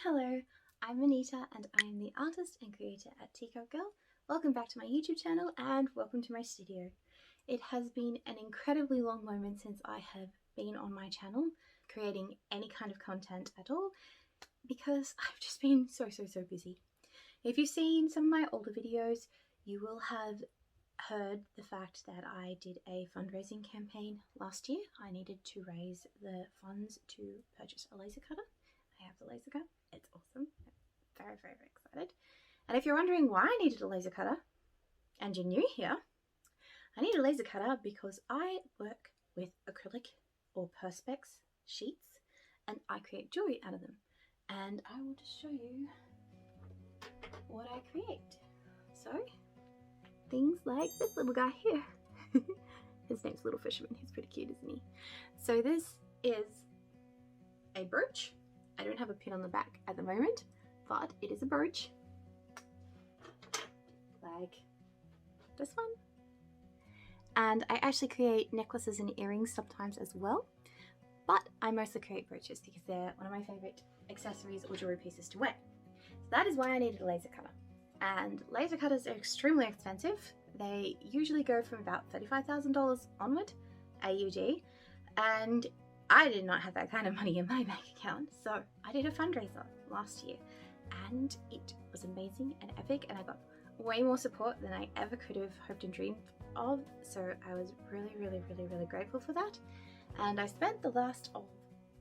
Hello, I'm Anita and I'm the artist and creator at Teacup Girl. Welcome back to my YouTube channel and welcome to my studio. It has been an incredibly long moment since I have been on my channel creating any kind of content at all because I've just been so busy. If you've seen some of my older videos, you will have heard the fact that I did a fundraising campaign last year. I needed to raise the funds to purchase a laser cutter. I have the laser cutter. It's awesome. I'm very excited. And if you're wondering why I needed a laser cutter, and you're new here, I need a laser cutter because I work with acrylic or perspex sheets and I create jewelry out of them. And I will just show you what I create. So, things like this little guy here. His name's Little Fisherman. He's pretty cute, isn't he? So this is a brooch. I don't have a pin on the back at the moment, but it is a brooch, like this one. And I actually create necklaces and earrings sometimes as well, but I mostly create brooches because they're one of my favorite accessories or jewelry pieces to wear. So that is why I needed a laser cutter. And laser cutters are extremely expensive. They usually go from about $35,000 onward, AUD, and I did not have that kind of money in my bank account, so I did a fundraiser last year and it was amazing and epic, and I got way more support than I ever could have hoped and dreamed of, so I was really grateful for that. And I spent the last of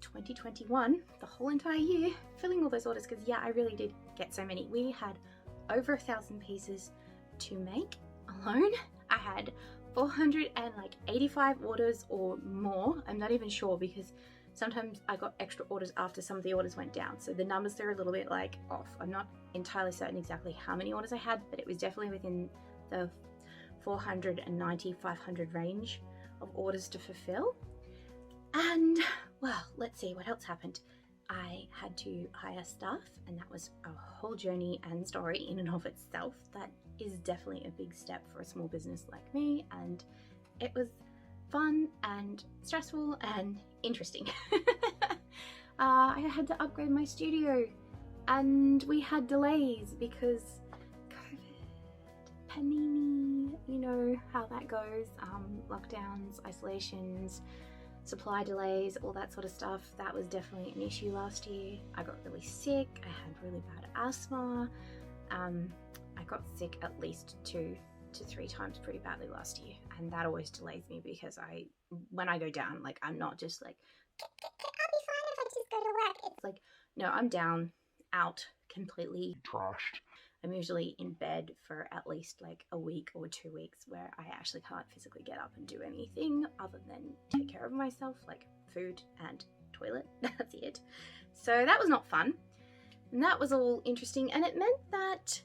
2021, the whole entire year, filling all those orders because yeah, I really did get so many. We had over 1,000 pieces to make alone. I had 485 orders or more. I'm not even sure because sometimes I got extra orders after some of the orders went down, so the numbers are a little bit like off. I'm not entirely certain exactly how many orders I had, but it was definitely within the 490, 500 range of orders to fulfill. And well, let's see what else happened. I had to hire staff, and that was a whole journey and story in and of itself. That is definitely a big step for a small business like me, and it was fun and stressful and interesting. I had to upgrade my studio and we had delays because COVID, panini, you know how that goes, lockdowns, isolations, supply delays, all that sort of stuff. That was definitely an issue last year. I got really sick. I had really bad asthma. I got sick at least 2 to 3 times pretty badly last year, and that always delays me because when I go down, like, I'm not just like, I'll be fine if I just go to work. It's like, no, I'm down, out, completely trashed. I'm usually in bed for at least like a week or 2 weeks where I actually can't physically get up and do anything other than take care of myself, like food and toilet. That's it. So that was not fun. And that was all interesting, and it meant that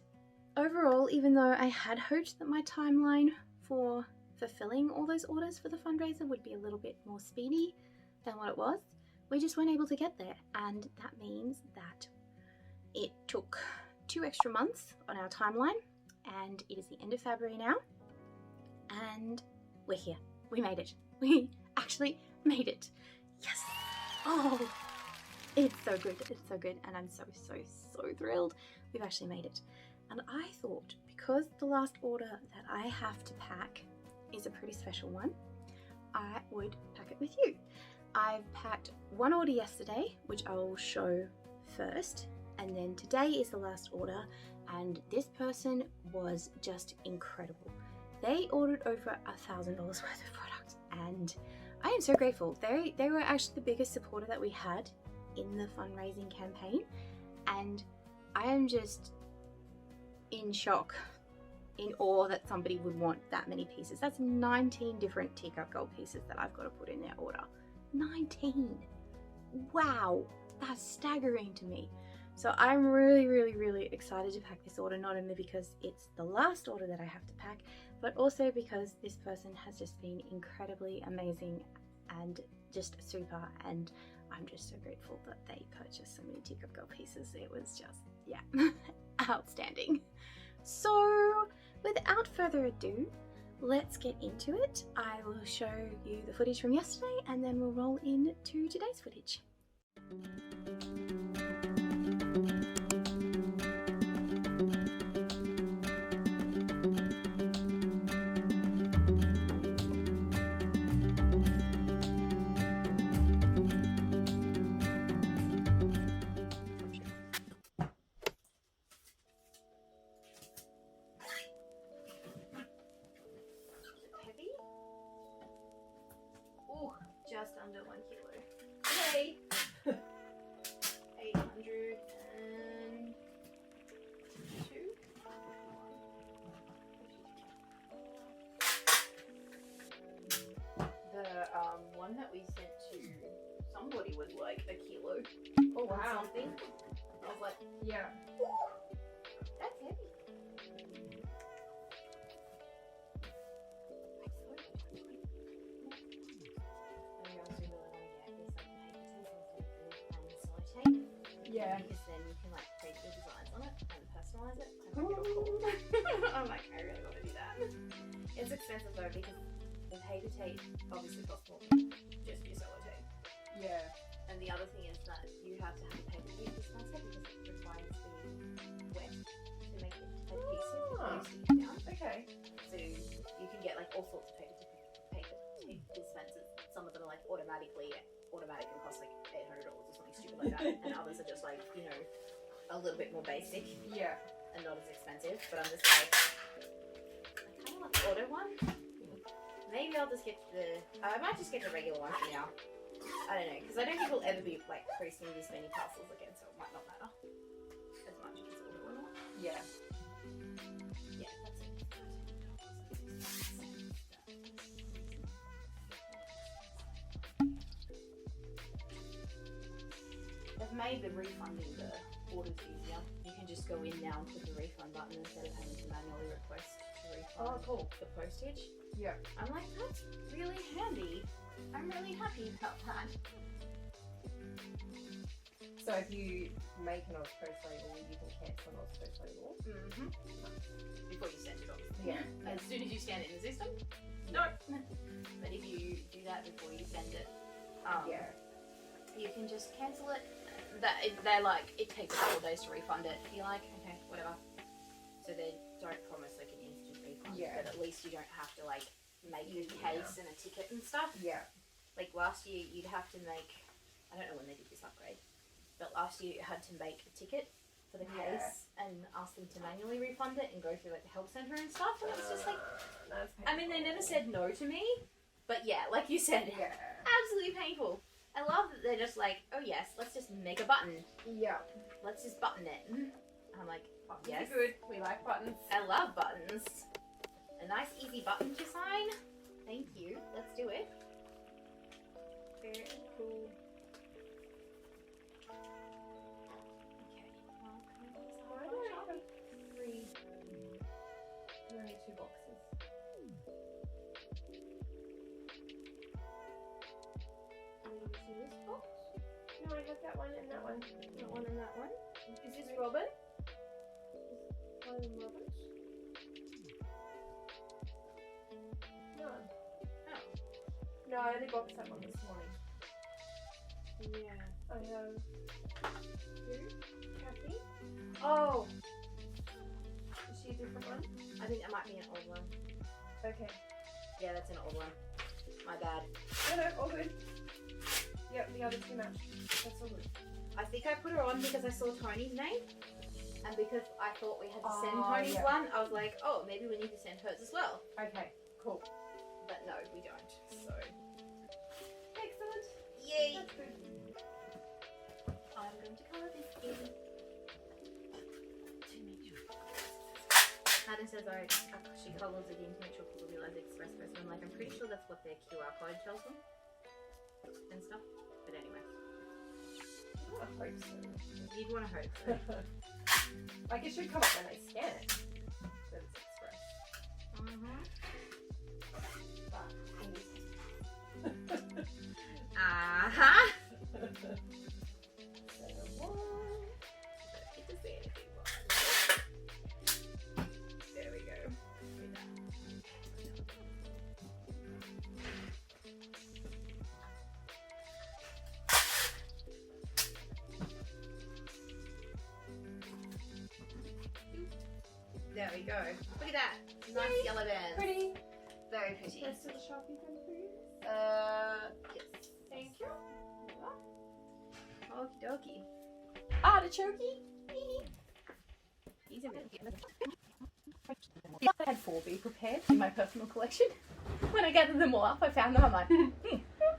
overall, even though I had hoped that my timeline for fulfilling all those orders for the fundraiser would be a little bit more speedy than what it was, we just weren't able to get there. And that means that it took 2 extra months on our timeline, and it is the end of February now, and we're here. We made it. We actually made it. Yes! Oh, it's so good. It's so good, and I'm so thrilled. We've actually made it. And I thought, because the last order that I have to pack is a pretty special one, I would pack it with you. I've packed one order yesterday, which I will show first, and then today is the last order, and this person was just incredible. They ordered over $1,000 worth of product, and I am so grateful. They were actually the biggest supporter that we had in the fundraising campaign, and I am just in shock, in awe that somebody would want that many pieces. That's 19 different Teacup Girl pieces that I've got to put in their order. 19! Wow, that's staggering to me. So I'm really excited to pack this order, not only because it's the last order that I have to pack, but also because this person has just been incredibly amazing and just super, and I'm just so grateful that they purchased so many Teacup Girl pieces. It was just, yeah, outstanding. So without further ado, let's get into it. I will show you the footage from yesterday and then we'll roll into today's footage. Oh, just under 1 kilo. Yay! 802. The one that we sent to somebody was like a kilo. Oh wow. Something. I was like, Yeah. ooh, that's heavy. Yeah. Because then you can like create your designs on it and personalize it. And make it all cool. I'm like, I really want to do that. It's expensive though because the paper tape obviously costs more than just your solo tape. Yeah. And the other thing is that you have to have a paper tape dispenser because it requires being wet to make it adhesive before you stick it down. Okay. So you can get like all sorts of paper tape dispensers. Some of them are like automatic and cost like $800 or something stupid like that. And others are just like, you know, a little bit more basic. Yeah. And not as expensive. But I'm just like, I kind of want the auto one. Maybe I'll just get I might just get the regular one for now. I don't know, because I don't think we'll ever be like creasing this many parcels again, so it might not matter as much if it's auto or not. Yeah. Yeah, that's it. They've made the refunding the orders easier. You can just go in now and click the refund button instead of having to manually request to refund the postage. Yeah. I'm like, that's really handy. I'm really happy about that. So if you make an Oz Post label, you can cancel an Oz Post label. Mm-hmm. Before you send it, obviously. Yeah. As soon as you scan it in the system, no. But if you do that before you send it, Yeah. you can just cancel it. They're like, it takes a couple of days to refund it. You're like, okay, whatever. So they don't promise like an instant refund. Yeah. But at least you don't have to like make a case and a ticket and stuff. Yeah. Like last year, you'd have to make, I don't know when they did this upgrade, but last year you had to make a ticket for the case and ask them to manually refund it and go through like the help center and stuff. And it was just like, I mean, they never said no to me, but yeah, like you said, absolutely painful. I love that they're just like, oh yes, let's just make a button. Yeah. Let's just button it. I'm like, oh, yes. Good. We like buttons. I love buttons. A nice easy button to sign. Thank you. Let's do it. Very cool. Okay. Why do I have 3? There are only 2 boxes. See this box? No, I have that one and that one. That one and that one. Is this Robin? Is one of them Robins? No. Oh. No, I only boxed that one this morning. Yeah. I have Who? Kathy. Oh. Is she a different one? I think that might be an old one. Okay. Yeah, that's an old one. My bad. No, all good. Yep, the other 2 match. That's all good. I think I put her on because I saw Tony's name. And because I thought we had to send Oh, Tony's yeah. one, I was like, oh, maybe we need to send hers as well. Okay, cool. But no, we don't. So, Excellent. yay! That's good. I'm going to colour this in to make sure. Madden says she colours it in to make sure people realise express post. I'm like, I'm pretty sure that's what their QR code tells them and stuff. But anyway, I hope so. you'd want to hope so. Like, it should come up when they scan it. That it's express. Uh-huh. Get to see anything. There we go. There we go. Look at that. Nice yellow bands. Pretty. Very pretty. Rest of the shopping come through. Yes. Thank you. Okie dokie. Artichoke. These are really good. I had 4 be prepared in my personal collection. When I gathered them all up, I found them. I'm like,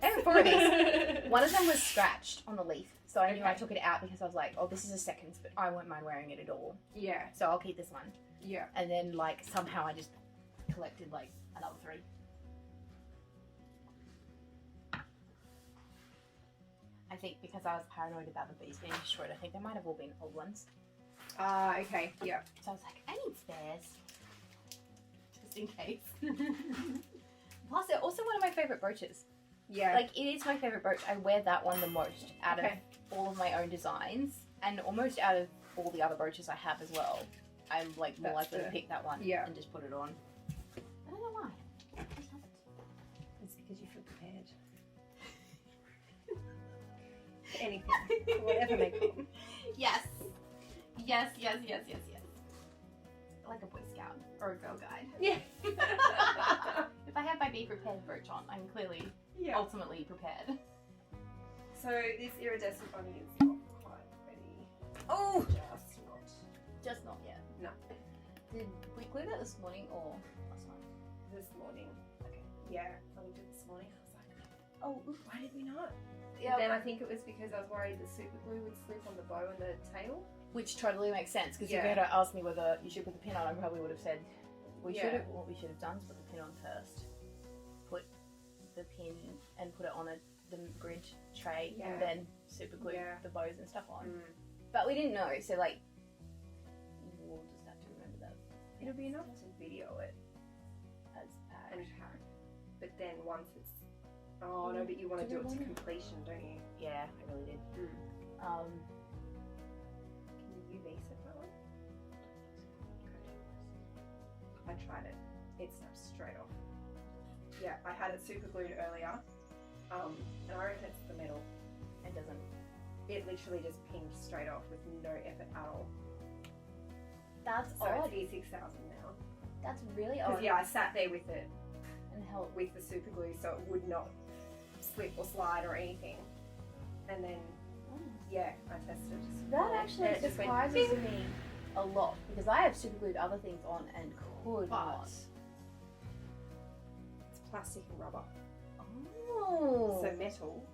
There were 4 of these. One of them was scratched on the leaf, so I knew I took it out because I was like, oh, this is a seconds, but I won't mind wearing it at all. Yeah. So I'll keep this one. Yeah. And then like somehow I just collected like another 3. I think because I was paranoid about the bees being destroyed, I think they might have all been old ones. Okay. Yeah. So I was like, I need spares. Just in case. Plus, they're also one of my favourite brooches. Yeah. Like, it is my favourite brooch. I wear that one the most out of Okay. all of my own designs. And almost out of all the other brooches I have as well. I'm like more That's likely to the- pick that one yeah. and just put it on. I don't know why. I just love it. It's because you feel prepared. Anything. Whatever they come. Yes. Yes, yes, yes, yes, yes. Like a Boy Scout or a Girl Guide. Yeah. If I have my Be Prepared brooch on, I'm clearly Yeah. ultimately prepared. So this iridescent bunny is not quite ready. Oh! Just not. Just not yet. No. Did we glue that this morning or last night? This morning. Okay. Yeah. I looked at it this morning. I was like, Oh, why did we not? yeah. Then I think it was because I was worried the super glue would slip on the bow and the tail. Which totally makes sense, because if Yeah. you had asked me whether you should put the pin on, I probably would have said what we should have done is put the pin on first. Put the pin and put it on the grid tray Yeah. and then super glue Yeah. the bows and stuff on. Mm. But we didn't know, so like we'll just have to remember that It'll be enough to video it as and packed. pack. But then once it's... Oh no, but you want to Do do we it to wanna- completion, don't you? Yeah, I really did. Can you UV set that one? I tried it. It snaps straight off. Yeah, I had it super glued earlier. And I reckon it's the metal. It doesn't. It literally just pinged straight off with no effort at all. That's So odd. it's E6000 now. That's really Because odd. yeah, I sat there with it, And held. with the super glue so it would not slip or slide or anything. And then, yeah, I tested it. That actually And it just went surprises ping. me a lot, because I have super glued other things on and could not. It's plastic and rubber. Oh. So metal.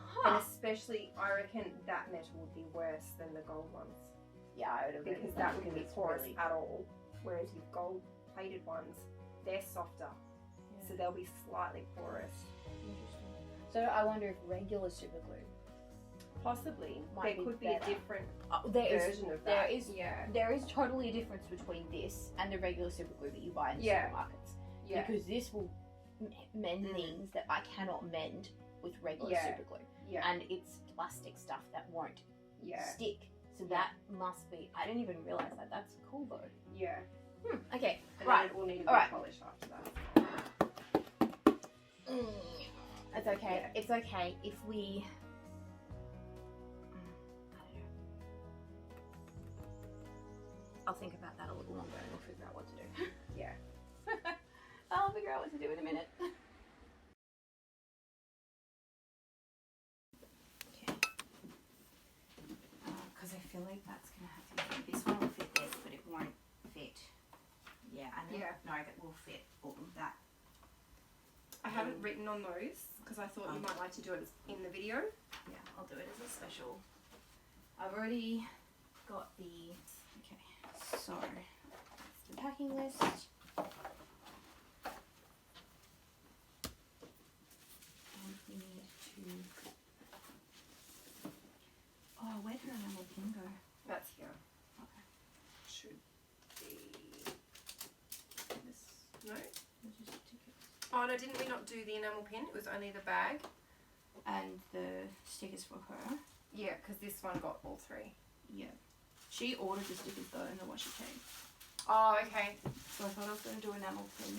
Huh. And especially, I reckon that metal would be worse than the gold ones. Yeah, I would agree. Because with that wouldn't be it's porous really- at all. Whereas your gold plated ones, they're softer. So they'll be slightly porous. Interesting. So I wonder if regular super glue. Possibly. Might there be could be better. a different There is. version of there that. is- Yeah. There is totally a difference between this and the regular super glue that you buy in the Yeah. supermarkets. Yeah. Because this will mend Mm. things that I cannot mend with regular Yeah. super glue. Yeah. And it's plastic stuff that won't Yeah. stick. So Yeah. that must be. I didn't even realize that. That's cool though. Yeah. Okay. And Right. then it will need a bit Alright. polish after that. It's okay. Yeah. It's okay if we. I don't know. I'll think about that a little longer and we'll figure out what to do. Yeah. I'll figure out what to do in a minute. Okay. Because I feel like that's gonna have to be. This one will fit this, but it won't fit. Yeah, I know. Yeah. No, it will fit all of that. I haven't written on those because I thought you might like to do it in the video. Yeah, I'll do it as a special. I've already got the. Okay, so that's the packing list. And we need to. Oh, where did our enamel pin go? That's here. Okay. Should be This no. was just tickets. Oh no, didn't we not do the enamel pin? It was only the bag. And the stickers for her. Yeah, because this one got all three. Yeah. She ordered the stickers though in the washi tape. Oh, okay. So I thought I was going to do enamel pin.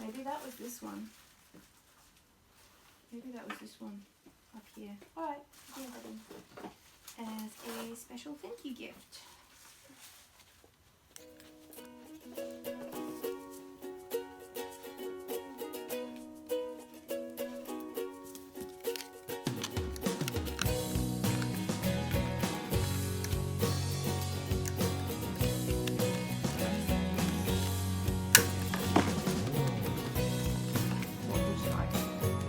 Maybe that was this one. Maybe that was this one up here. Alright, yeah, buddy. As a special thank you gift. What would you like?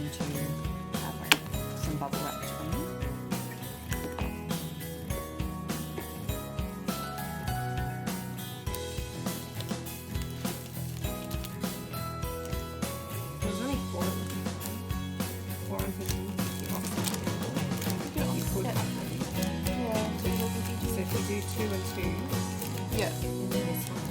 going to have some bubble wrap between. There's only 4 of them. 4 and 50. You could have 3. Yeah. So if you do 2 and 2, Yeah. and then this one.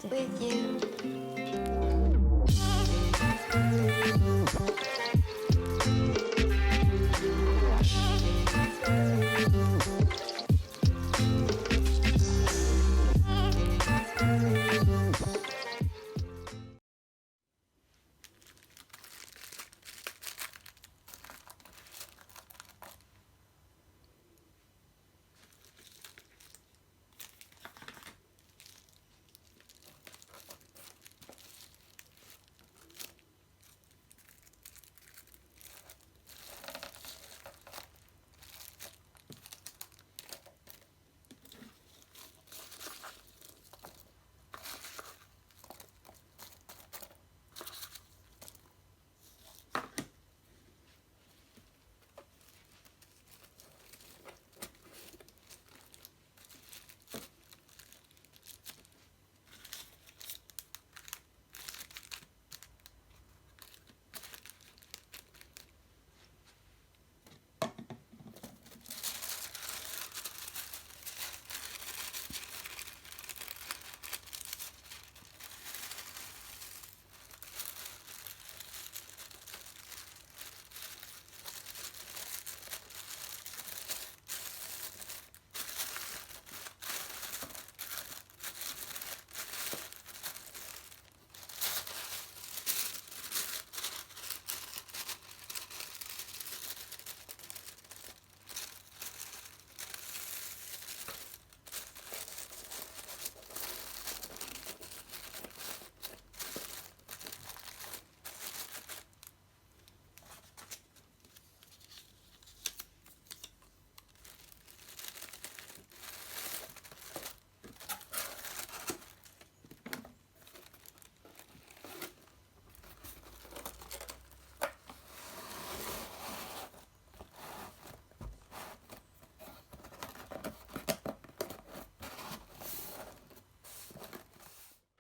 With you.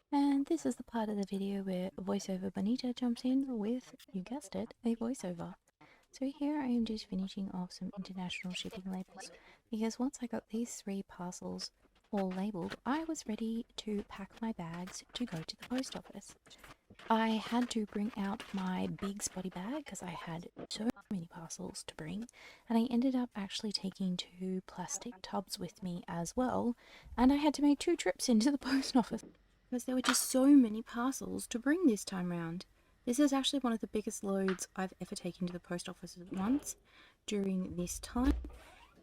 And this is the part of the video where voiceover Bonita jumps in with, you guessed it, a voiceover. So here I am just finishing off some international shipping labels, because once I got these 3 parcels all labelled, I was ready to pack my bags to go to the post office. I had to bring out my big spotty bag because I had so many parcels to bring, and I ended up actually taking 2 plastic tubs with me as well, and I had to make 2 trips into the post office because there were just so many parcels to bring this time round. This is actually one of the biggest loads I've ever taken to the post office at once during this time,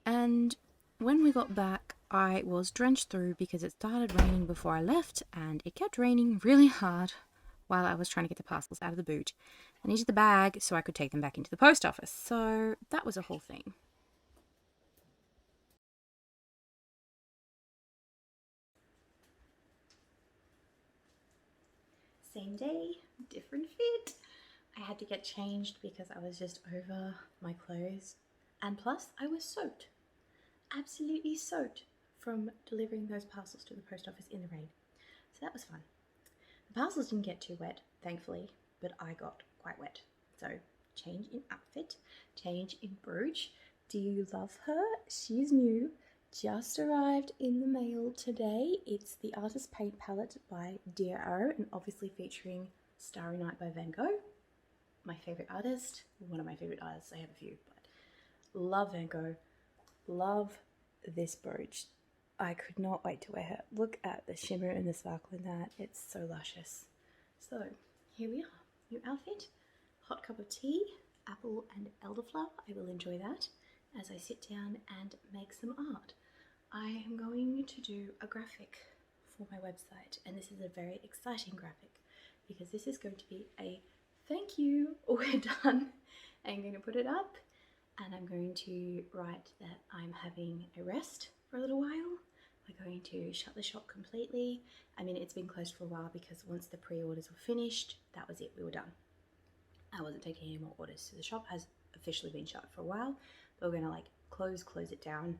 and when we got back I was drenched through because it started raining before I left, and it kept raining really hard while I was trying to get the parcels out of the boot and into the bag so I could take them back into the post office. So that was a whole thing. Same day, different fit. I had to get changed because I was just over my clothes. And plus, I was soaked. Absolutely soaked from delivering those parcels to the post office in the rain. So that was fun. The parcels didn't get too wet, thankfully, but I got quite wet. So change in outfit, change in brooch. Do you love her? She's new. Just arrived in the mail today. It's the Artist Paint Palette by Dear O, and obviously featuring Starry Night by Van Gogh. My favourite artist, one of my favourite artists, I have a few, but love Van Gogh, love this brooch. I could not wait to wear her. Look at the shimmer and the sparkle in that, it's so luscious. So here we are, new outfit, hot cup of tea, apple and elderflower. I will enjoy that as I sit down and make some art. I am going to do a graphic for my website, and this is a very exciting graphic because this is going to be a thank you, we're done. I'm going to put it up and I'm going to write that I'm having a rest for a little while. We're going to shut the shop completely. I mean, it's been closed for a while because once the pre-orders were finished, that was it, we were done. I wasn't taking any more orders, so the shop has officially been shut for a while, but we're gonna close it down,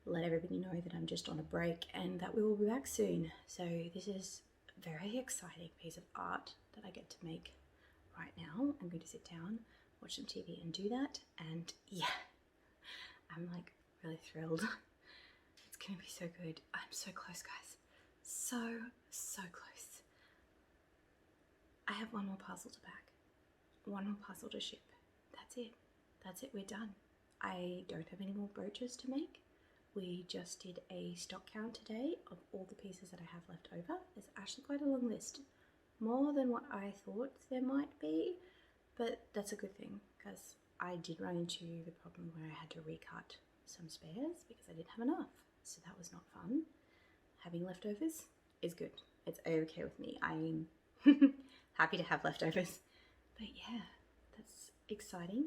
let everybody know that I'm just on a break and that we will be back soon. So this is a very exciting piece of art that I get to make right now. I'm going to sit down, watch some TV and do that, and yeah, I'm really thrilled. It's gonna be so good. I'm so close, guys. So close. I have one more parcel to pack, one more parcel to ship. That's it, we're done. I don't have any more brooches to make. We just did a stock count today of all the pieces that I have left over. There's actually quite a long list, more than what I thought there might be, but that's a good thing because I did run into the problem where I had to recut some spares because I didn't have enough, so that was not fun. Having leftovers is good. It's okay with me. I'm happy to have leftovers, but yeah, that's exciting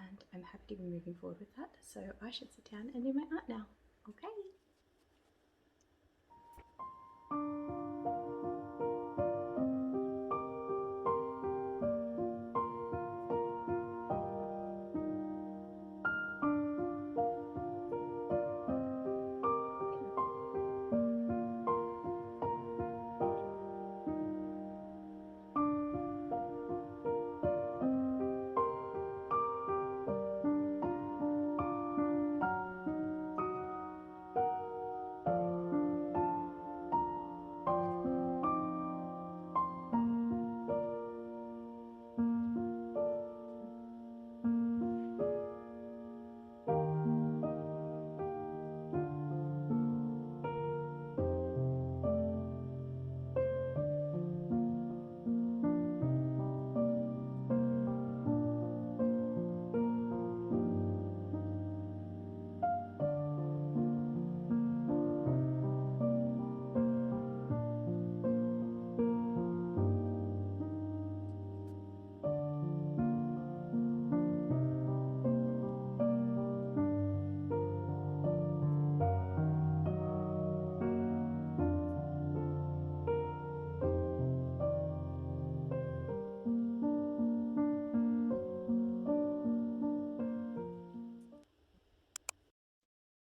and I'm happy to be moving forward with that, so I should sit down and do my art now. Okay.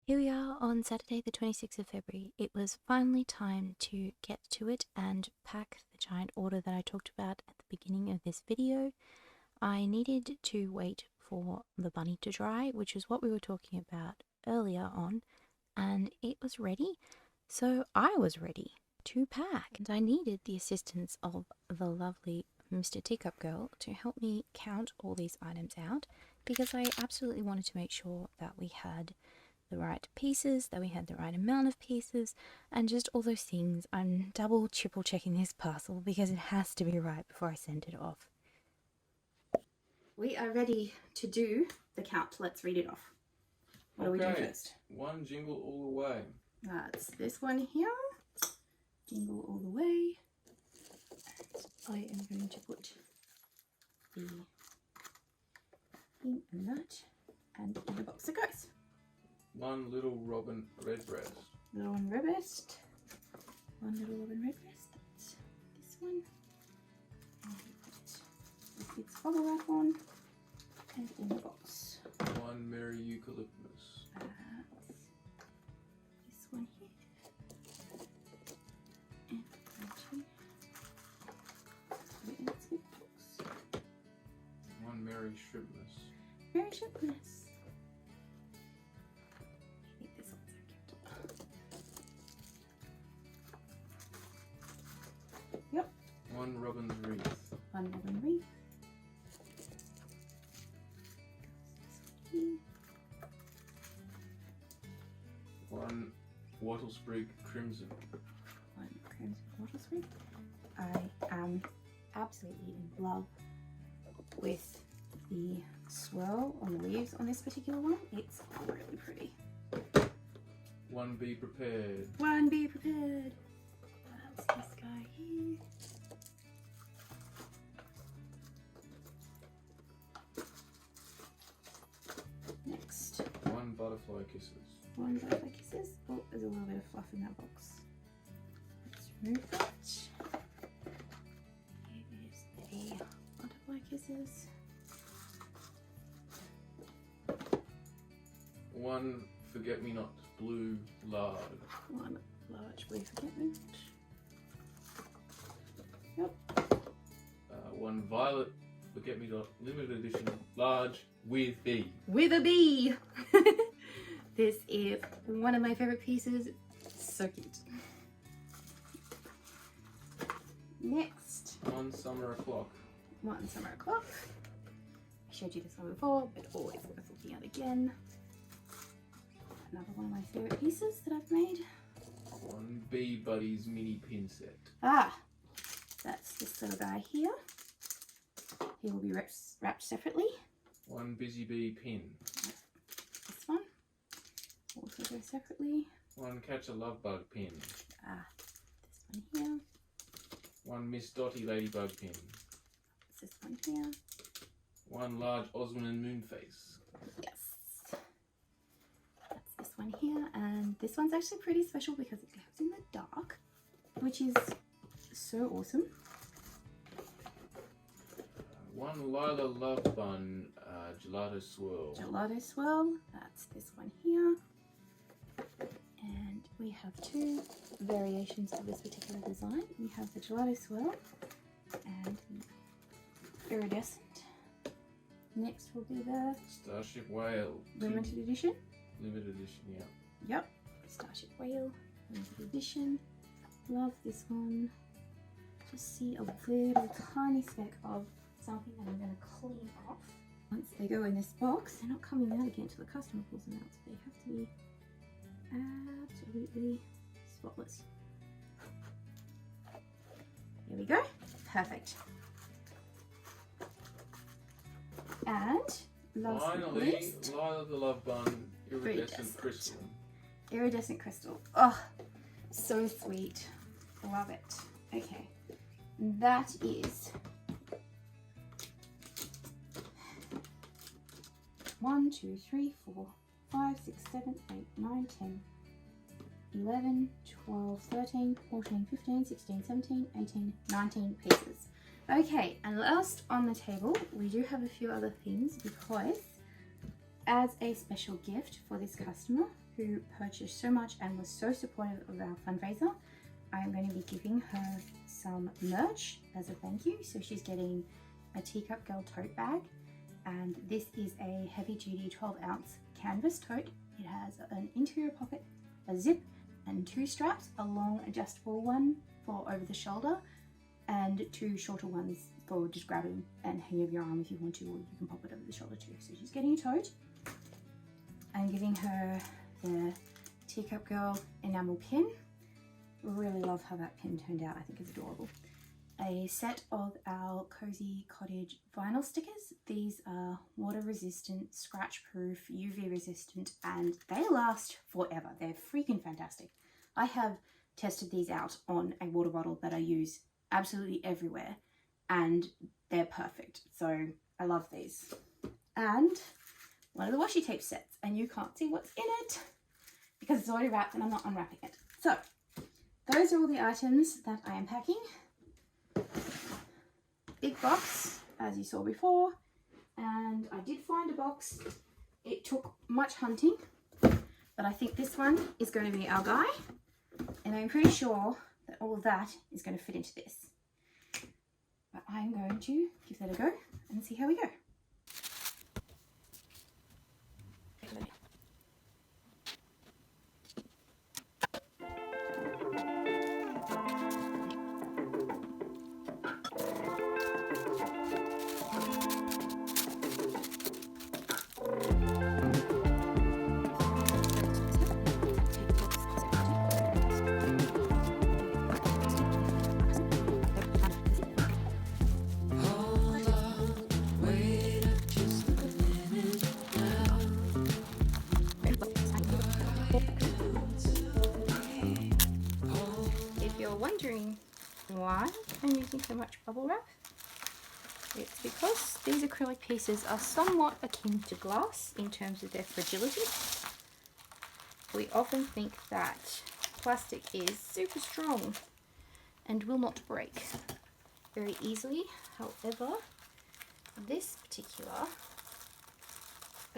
Here we are on Saturday the 26th of February. It was finally time to get to it and pack the giant order that I talked about at the beginning of this video. I needed to wait for the bunny to dry, which is what we were talking about earlier on, and it was ready, so I was ready to pack. And I needed the assistance of the lovely Mr. Teacup Girl to help me count all these items out because I absolutely wanted to make sure that we had the right pieces, that we had the right amount of pieces, and just all those things. I'm double, triple checking this parcel because it has to be right before I send it off. We are ready to do the count. Let's read it off. What do we do first? One jingle all the way. That's this one here. Jingle all the way. And I am going to put the thing in that, and in the box it goes. One little robin redbreast. Little one redbreast. One little robin redbreast. That's this one. And put the kids' bubble wrap on, and in the box. One merry eucalyptus. That's this one here. And put it in its big box. One merry shrimpmas. Very shapeless. I think this one's so cute. Yep. One robin's wreath. One robin wreath. One wattle sprig crimson. One crimson wattle sprig. I am absolutely in love with the swirl on the leaves on this particular one. It's really pretty. One be prepared. One be prepared. That's this guy here. Next, One butterfly kisses. one butterfly kisses. Oh, there's a little bit of fluff in that box. Let's remove that. Here is the butterfly kisses. One forget-me-not blue lard. One large blue forget-me-not. Yep. One violet forget-me-not limited edition large with bee. With a bee. This is one of my favorite pieces. So cute. Next, One summer o'clock. one summer o'clock. I showed you this one before, but always worth looking at again. Another one of my favorite pieces that I've made. One bee buddies mini pin set. Ah, that's this little guy here. He will be wrapped separately. One busy bee pin. This one also goes separately. One catch a love bug pin. Ah, this one here. One Miss Dotty ladybug pin. This one here. One large Osman and Moonface. Yes. That's this one here, and this one's actually pretty special because it glows in the dark, which is so awesome. One Lila Love Bun gelato swirl. Gelato swirl, that's this one here. And we have two variations of this particular design. We have the gelato swirl and the iridescent. Next will be the Starship Whale. limited edition. Limited edition, yeah. Yep, Starship Whale, limited edition. Love this one. Just see a little tiny speck of something that I'm going to clean off. Once they go in this box, they're not coming out again until the customer pulls them out, so they have to be absolutely spotless. There we go. Perfect. And last but not Finally, least, Lila the Love Bun iridescent Iridescent. crystal. iridescent crystal. Oh, so sweet. Love it. Okay, that is 1, 2, 3, 4, 5, 6, 7, 8, 9, 10, 11, 12, 13, 14, 15, 16, 17, 18, 19 pieces. Okay, and last on the table, we do have a few other things because as a special gift for this customer who purchased so much and was so supportive of our fundraiser, I am going to be giving her some merch as a thank you. So she's getting a Teacup Girl tote bag, and this is a heavy duty 12-ounce canvas tote. It has an interior pocket, a zip, and 2 straps, a long adjustable one for over the shoulder and 2 shorter ones for just grabbing and hanging over your arm if you want to, or you can pop it over the shoulder too. So she's getting a tote. I'm giving her the Teacup Girl enamel pin. Really love how that pin turned out. I think it's adorable. a set of our Cozy Cottage vinyl stickers. These are water resistant, scratch proof, UV resistant, and they last forever. They're freaking fantastic. I have tested these out on a water bottle that I use absolutely everywhere, and they're perfect. So I love these. And one of the washi tape sets, and you can't see what's in it because it's already wrapped and I'm not unwrapping it. So those are all the items that I am packing. Big box, as you saw before, and I did find a box. It took much hunting, but I think this one is going to be our guy, and I'm pretty sure that all of that is going to fit into this. But I'm going to give that a go and see how we go. If you're wondering why I'm using so much bubble wrap, it's because these acrylic pieces are somewhat akin to glass in terms of their fragility. We often think that plastic is super strong and will not break very easily. However, this particular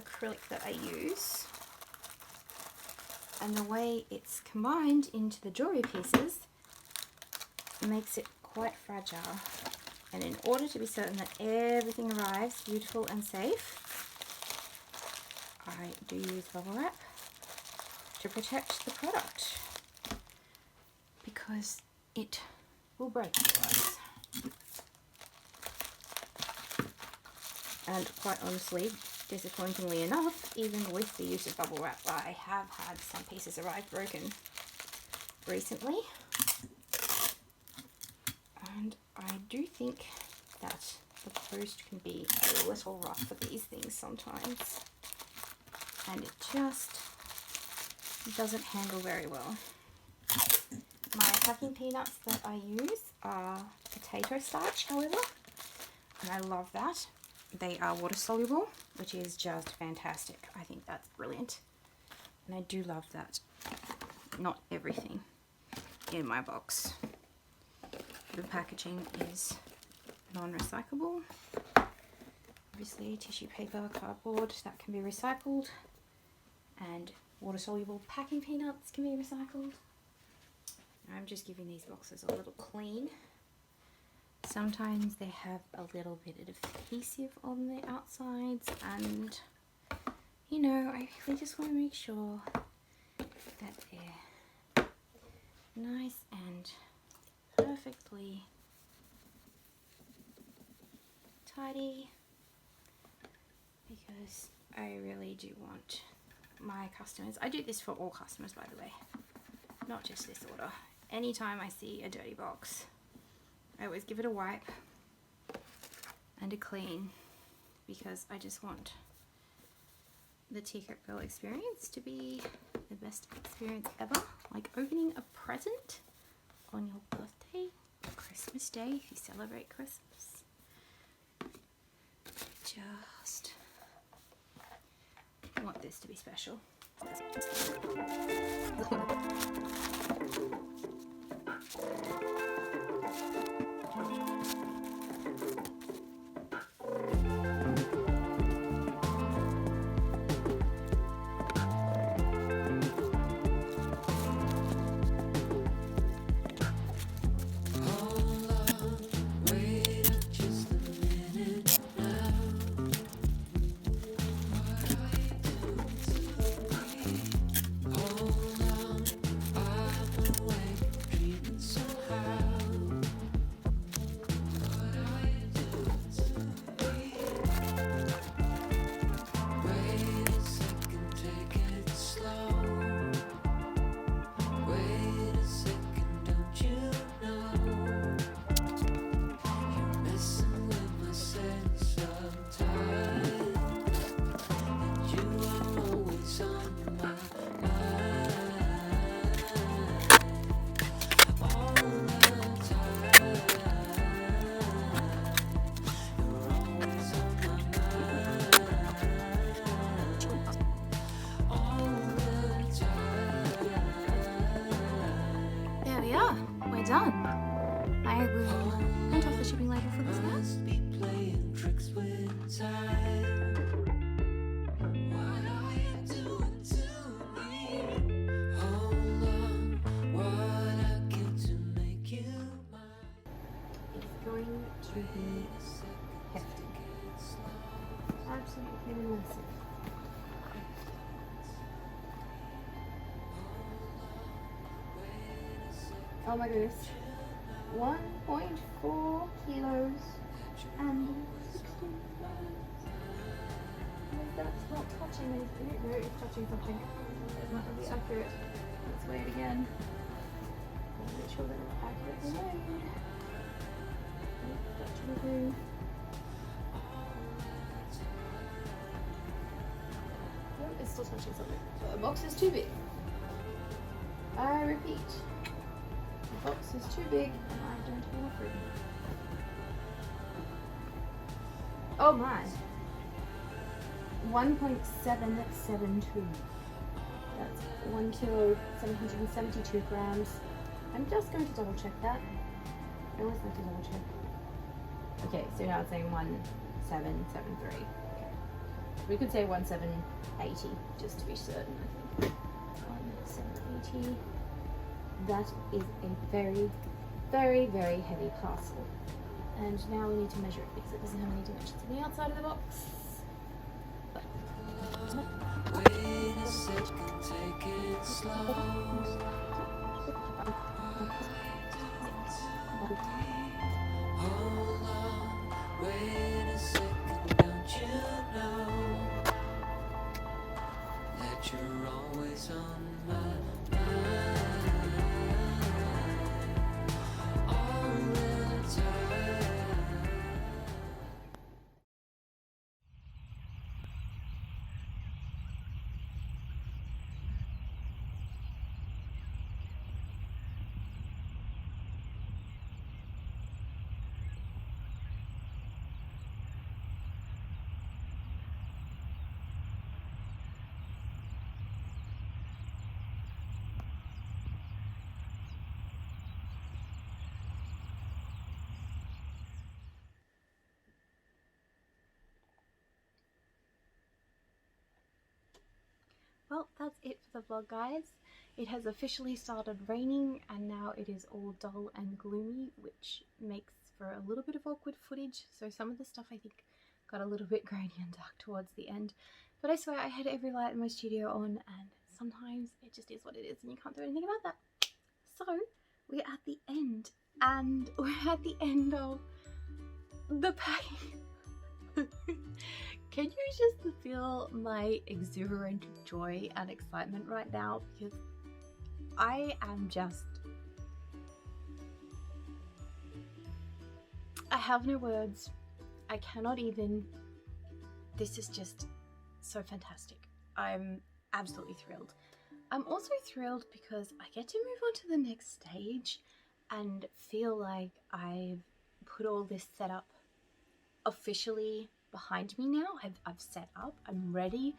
acrylic that I use and the way it's combined into the jewelry pieces makes it quite fragile. And in order to be certain that everything arrives beautiful and safe, I do use bubble wrap to protect the product because it will break otherwise. And quite honestly, disappointingly enough, even with the use of bubble wrap, I have had some pieces arrive broken recently. And I do think that the post can be a little rough for these things sometimes. And it just doesn't handle very well. My packing peanuts that I use are potato starch, however, and I love that. They are water soluble, which is just fantastic. I think that's brilliant. And I do love that not everything in my box, the packaging is non-recyclable. Obviously tissue paper, cardboard, that can be recycled, and water soluble packing peanuts can be recycled. I'm just giving these boxes a little clean. Sometimes they have a little bit of adhesive on the outsides, and you know, I really just want to make sure that they're nice and perfectly tidy, because I really do want my customers, I do this for all customers by the way, not just this order. Anytime I see a dirty box, I always give it a wipe and a clean, because I just want the Teacup Girl experience to be the best experience ever. Like opening a present on your birthday, Christmas Day, if you celebrate Christmas. Just want this to be special. we are. We're done. I will print off the shipping label for this now. It's going to be hefty. Absolutely massive. Oh my goodness. 1.4 kilos and 16 grams. That's not touching anything. No, it's touching something. It's not really accurate. Let's weigh it again. Make sure that it's accurately weighed. That should do. No, it's still touching something. So the box is too big. I repeat. The box is too big and I don't have enough room. Oh my! 1.772. That's 1 kilo, 772 grams. I'm just going to double check that. I always like to double check. Okay, so now it's saying 1773. Okay. We could say 1780 just to be certain, I think. 1780. That is a very, very, very heavy parcel. And now we need to measure it because it doesn't have any dimensions on the outside of the box. But, wait a second, take it slow. Hold on, wait a second, don't you know that you're always on my mind? Well, that's it for the vlog, guys. It has officially started raining and now it is all dull and gloomy, which makes for a little bit of awkward footage. So some of the stuff I think got a little bit grainy and dark towards the end. But I swear I had every light in my studio on and sometimes it just is what it is and you can't do anything about that. So we're at the end and we're at the end of the pain. Can you just feel my exuberant joy and excitement right now? Because I am just... I have no words. I cannot even... This is just so fantastic. I'm absolutely thrilled. I'm also thrilled because I get to move on to the next stage and feel like I've put all this setup officially behind me now. I've set up, I'm ready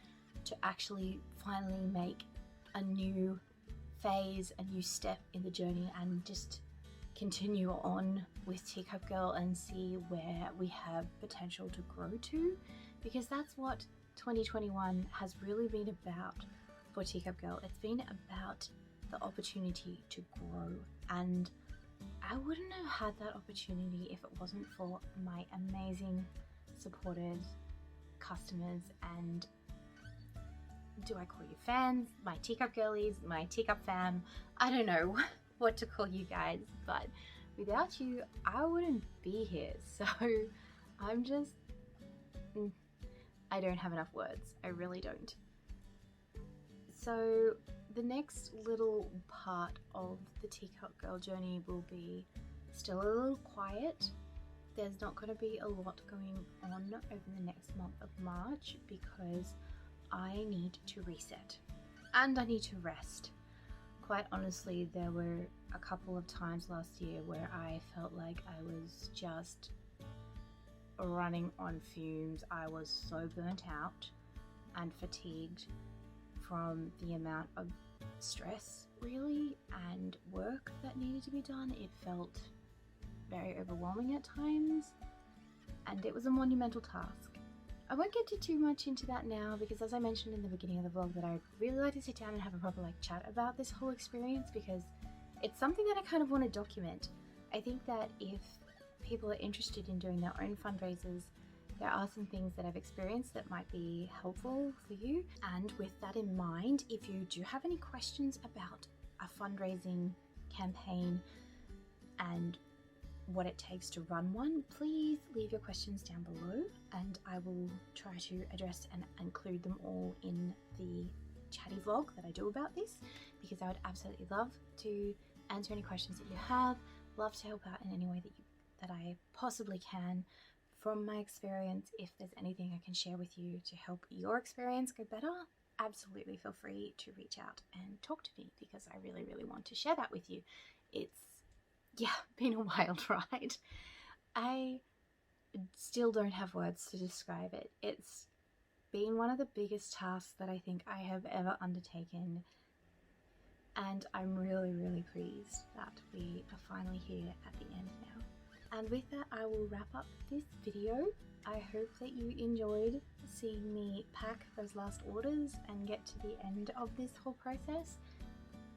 to actually finally make a new phase, a new step in the journey and just continue on with Teacup Girl and see where we have potential to grow to, because that's what 2021 has really been about for Teacup Girl. It's been about the opportunity to grow, and I wouldn't have had that opportunity if it wasn't for my amazing supported customers and, do I call you fans, my Teacup Girlies, my Teacup fam, I don't know what to call you guys, but without you I wouldn't be here. So I'm just, I don't have enough words, I really don't. So the next little part of the Teacup Girl journey will be still a little quiet. There's not going to be a lot going on over the next month of March because I need to reset and I need to rest. Quite honestly, there were a couple of times last year where I felt like I was just running on fumes. I was so burnt out and fatigued from the amount of stress really and work that needed to be done. It felt very overwhelming at times, and it was a monumental task. I won't get too much into that now because, as I mentioned in the beginning of the vlog, that I'd really like to sit down and have a proper chat about this whole experience, because it's something that I kind of want to document. I think that if people are interested in doing their own fundraisers, there are some things that I've experienced that might be helpful for you. And with that in mind, if you do have any questions about a fundraising campaign and what it takes to run one, please leave your questions down below and I will try to address and include them all in the chatty vlog that I do about this, because I would absolutely love to answer any questions that you have, love to help out in any way that I possibly can. From my experience, if there's anything I can share with you to help your experience go better, absolutely feel free to reach out and talk to me, because I really, really want to share that with you. It's, yeah, been a wild ride. I still don't have words to describe it. It's been one of the biggest tasks that I think I have ever undertaken, and I'm really, really pleased that we are finally here at the end now. And with that, I will wrap up this video. I hope that you enjoyed seeing me pack those last orders and get to the end of this whole process.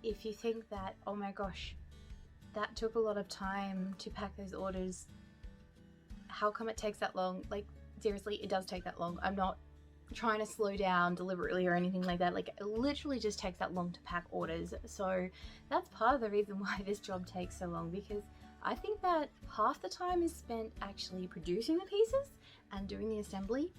If you think that, oh my gosh, that took a lot of time to pack those orders, how come it takes that long? Like, seriously, it does take that long. I'm not trying to slow down deliberately or anything like that. Like, it literally just takes that long to pack orders. So that's part of the reason why this job takes so long, because I think that half the time is spent actually producing the pieces and doing the assembly.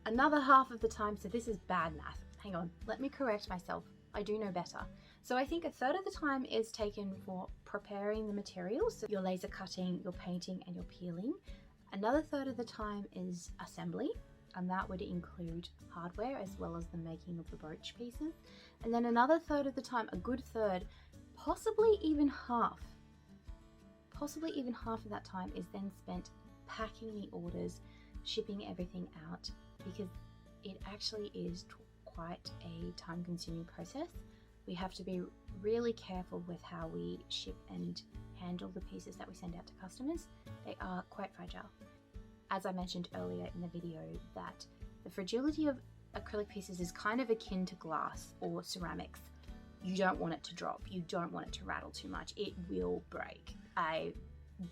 Another half of the time, so this is bad math. Hang on, let me correct myself. I do know better. So I think a third of the time is taken for preparing the materials, so your laser cutting, your painting, and your peeling. Another third of the time is assembly, and that would include hardware as well as the making of the brooch pieces. And then another third of the time, a good third, possibly even half of that time is then spent packing the orders, shipping everything out, because it actually is quite a time-consuming process. We have to be really careful with how we ship and handle the pieces that we send out to customers. They are quite fragile. As I mentioned earlier in the video, that the fragility of acrylic pieces is kind of akin to glass or ceramics. You don't want it to drop, you don't want it to rattle too much, it will break. I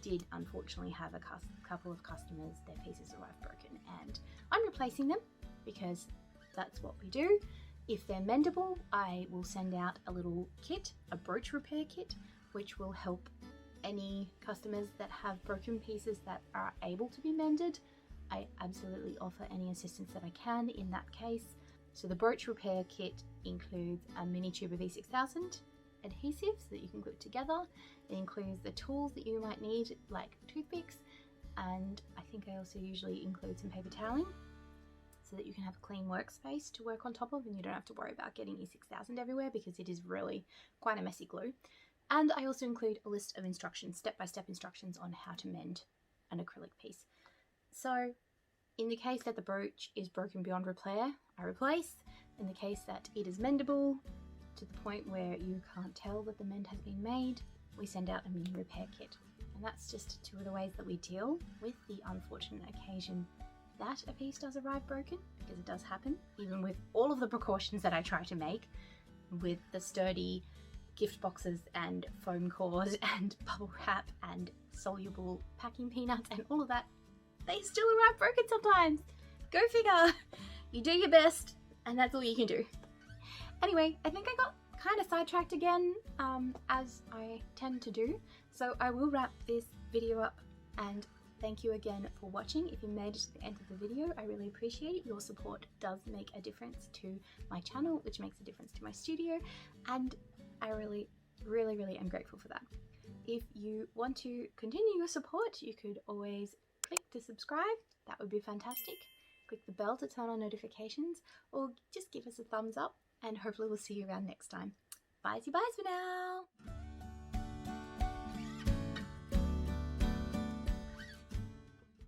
did unfortunately have a couple of customers, their pieces arrived broken, and I'm replacing them because that's what we do. If they're mendable, I will send out a little kit, a brooch repair kit, which will help any customers that have broken pieces that are able to be mended. I absolutely offer any assistance that I can in that case. So the brooch repair kit includes a mini tube of E6000 adhesives that you can glue together. It includes the tools that you might need, like toothpicks, and I think I also usually include some paper toweling so that you can have a clean workspace to work on top of and you don't have to worry about getting E6000 everywhere, because it is really quite a messy glue. And I also include a list of instructions, step-by-step instructions on how to mend an acrylic piece. So in the case that the brooch is broken beyond repair, I replace. In the case that it is mendable to the point where you can't tell that the mend has been made, we send out a mini repair kit. And that's just two of the ways that we deal with the unfortunate occasion that a piece does arrive broken, because it does happen, even with all of the precautions that I try to make with the sturdy gift boxes and foam cores and bubble wrap and soluble packing peanuts and all of that. They still arrive broken sometimes. Go figure. You do your best and that's all you can do. Anyway, I think I got kind of sidetracked again, as I tend to do. So I will wrap this video up, and thank you again for watching. If you made it to the end of the video, I really appreciate it. Your support does make a difference to my channel, which makes a difference to my studio, and I really, really, really am grateful for that. If you want to continue your support, you could always click to subscribe. That would be fantastic. Click the bell to turn on notifications, or just give us a thumbs up, and hopefully we'll see you around next time. Bye-bye for now.